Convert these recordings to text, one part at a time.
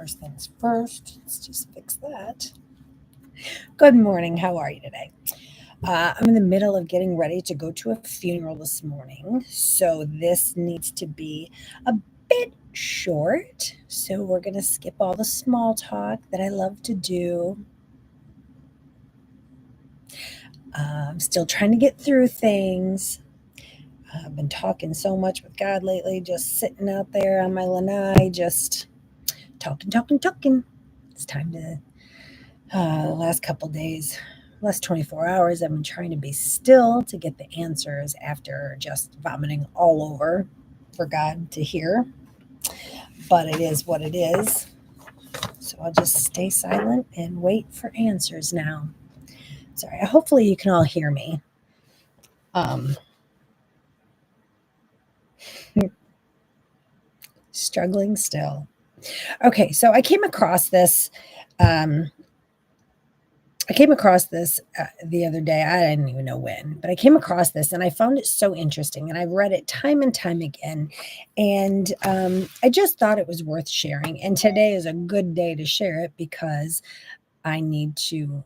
First things first, let's just fix that. Good morning. How are you today? I'm in the middle of getting ready to go to a funeral this morning, so this needs to be a bit short. So we're going to skip all the small talk that I love to do. I'm still trying to get through things. I've been talking so much with God lately, just sitting out there on my lanai, just talking, talking, talking. It's time to the last couple days, last 24 hours, I've been trying to be still to get the answers after just vomiting all over for God to hear. But it is what it is. So I'll just stay silent and wait for answers now. Sorry, hopefully you can all hear me. Um, Struggling still. Okay, so Um, I came across this the other day. I didn't even know when, but I came across this and I found it so interesting. And I've read it time and time again. And I just thought it was worth sharing. And today is a good day to share it because I need to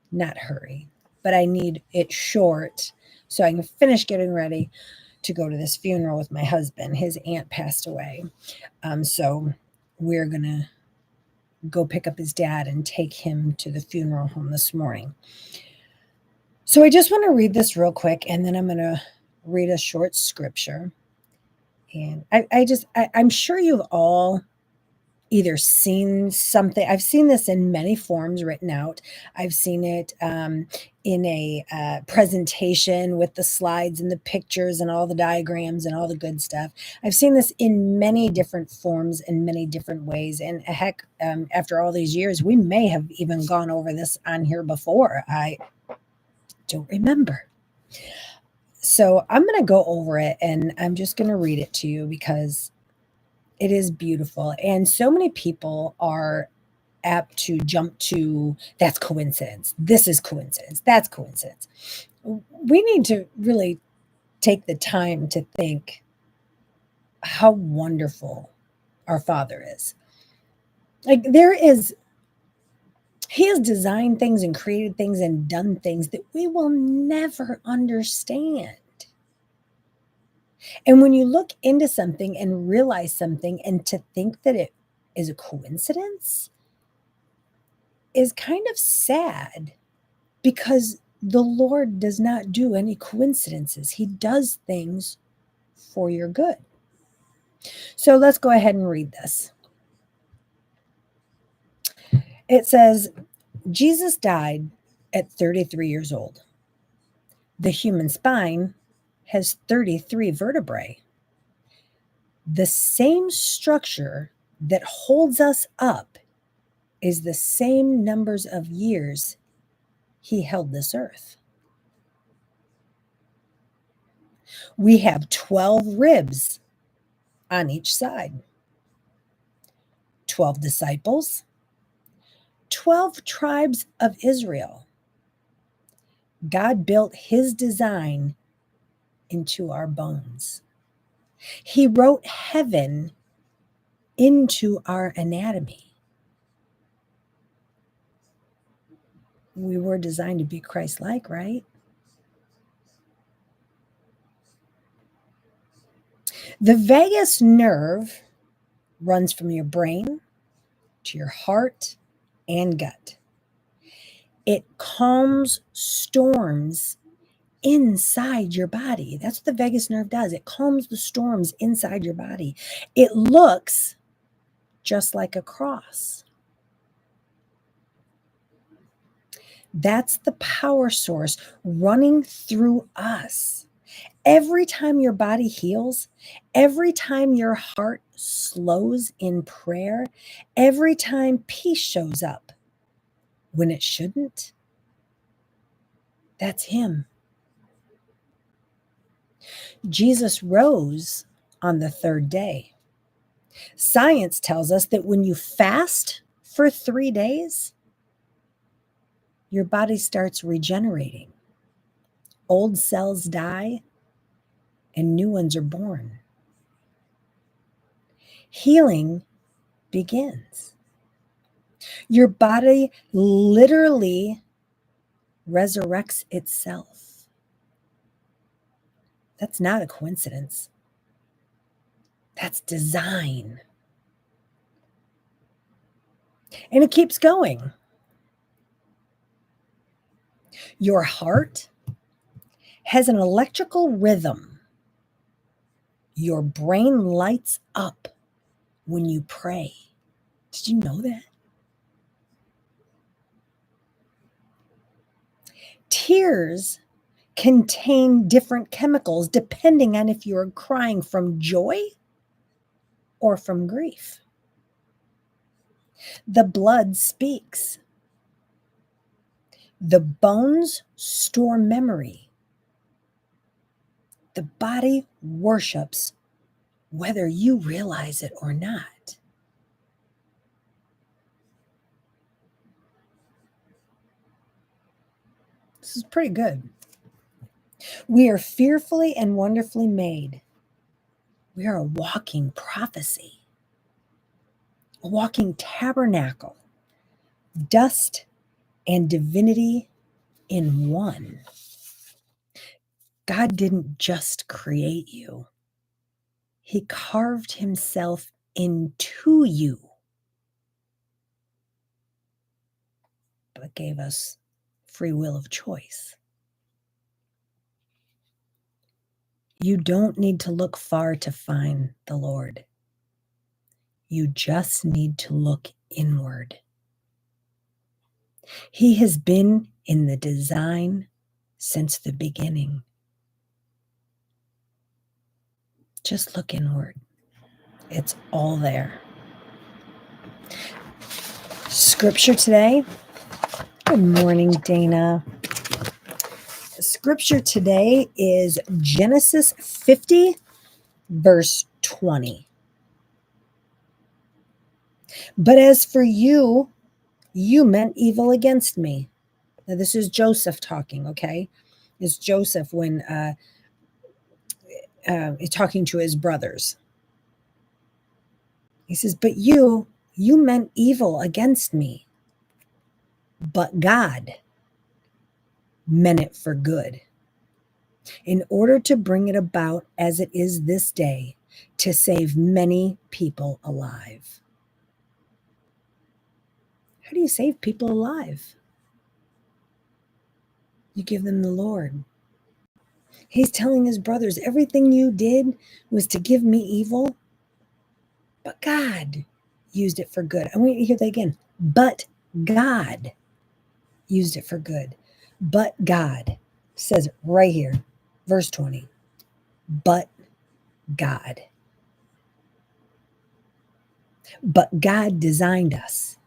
not hurry, but I need it short so I can finish getting ready to go to this funeral with my husband. His aunt passed away. So we're going to go pick up his dad and take him to the funeral home this morning. So I just want to read this real quick and then I'm going to read a short scripture. And I'm sure you've all either seen something. I've seen this in many forms written out. I've seen it in a presentation with the slides and the pictures and all the diagrams and all the good stuff. I've seen this in many different forms in many different ways. And heck, after all these years, we may have even gone over this on here before. I don't remember. So I'm going to go over it and I'm just going to read it to you because it is beautiful. And so many people are apt to jump to that's coincidence. This is coincidence. That's coincidence. We need to really take the time to think how wonderful our Father is. Like he has designed things and created things and done things that we will never understand. And when you look into something and realize something and to think that it is a coincidence is kind of sad because the Lord does not do any coincidences. He does things for your good. So let's go ahead and read this. It says, Jesus died at 33 years old. The human spine has 33 vertebrae. The same structure that holds us up is the same numbers of years he held this earth. We have 12 ribs on each side, 12 disciples, 12 tribes of Israel. God built his design into our bones. He wrote heaven into our anatomy. We were designed to be Christ-like, right? The vagus nerve runs from your brain to your heart and gut. It calms storms inside your body. That's what the vagus nerve does. It calms the storms inside your body. It looks just like a cross. That's the power source running through us. Every time your body heals, every time your heart slows in prayer, every time peace shows up when it shouldn't, that's him. Jesus rose on the third day. Science tells us that when you fast for 3 days, your body starts regenerating. Old cells die and new ones are born. Healing begins. Your body literally resurrects itself. That's not a coincidence. That's design. And it keeps going. Your heart has an electrical rhythm. Your brain lights up when you pray. Did you know that? Tears contain different chemicals depending on if you're crying from joy or from grief. The blood speaks. The bones store memory. The body worships whether you realize it or not. This is pretty good. We are fearfully and wonderfully made. We are a walking prophecy, a walking tabernacle, dust and divinity in one. God didn't just create you. He carved himself into you, but gave us free will of choice. You don't need to look far to find the Lord. You just need to look inward. He has been in the design since the beginning. Just look inward. It's all there. Scripture today. Good morning, Dana. Scripture today is Genesis 50, verse 20. But as for you, you meant evil against me. Now, this is Joseph talking, okay? It's Joseph when he's talking to his brothers. He says, but you meant evil against me, but God meant it for good, in order to bring it about as it is this day, to save many people alive. How do you save people alive? You give them the Lord. He's telling his brothers, everything you did was to give me evil, but God used it for good. I want you to hear that again. But God used it for good. But God says it right here, verse 20. But God. But God designed us.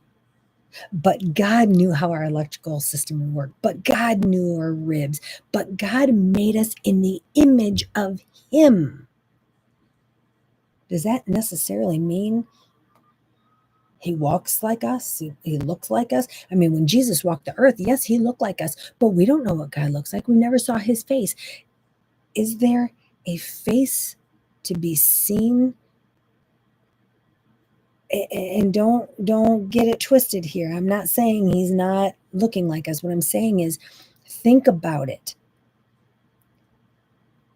But God knew how our electrical system would work. But God knew our ribs. But God made us in the image of him. Does that necessarily mean he walks like us? He looks like us? I mean, when Jesus walked the earth, yes, he looked like us, but we don't know what God looks like. We never saw his face. Is there a face to be seen? And don't get it twisted here. I'm not saying he's not looking like us. What I'm saying is, think about it.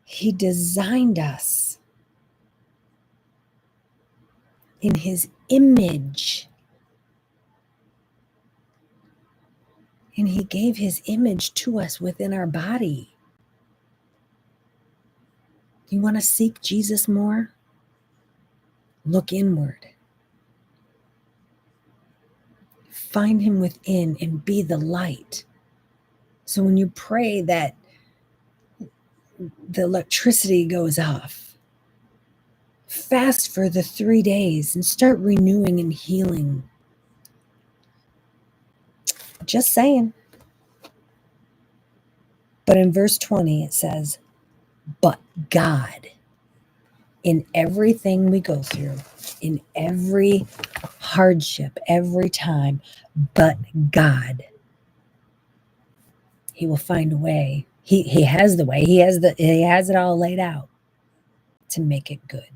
He designed us in his image. And he gave his image to us within our body. You want to seek Jesus more? Look inward. Find him within and be the light. So when you pray that the electricity goes off, fast for the 3 days and start renewing and healing. Just saying. But in verse 20, it says, but God, in everything we go through, in every hardship, every time, but God, he will find a way. He has the way. He has it all laid out to make it good.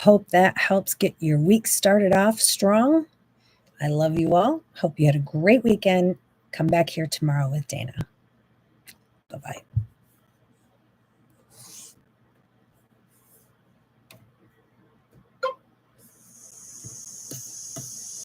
Hope that helps get your week started off strong. I love you all. Hope you had a great weekend. Come back here tomorrow with Dana. Bye-bye.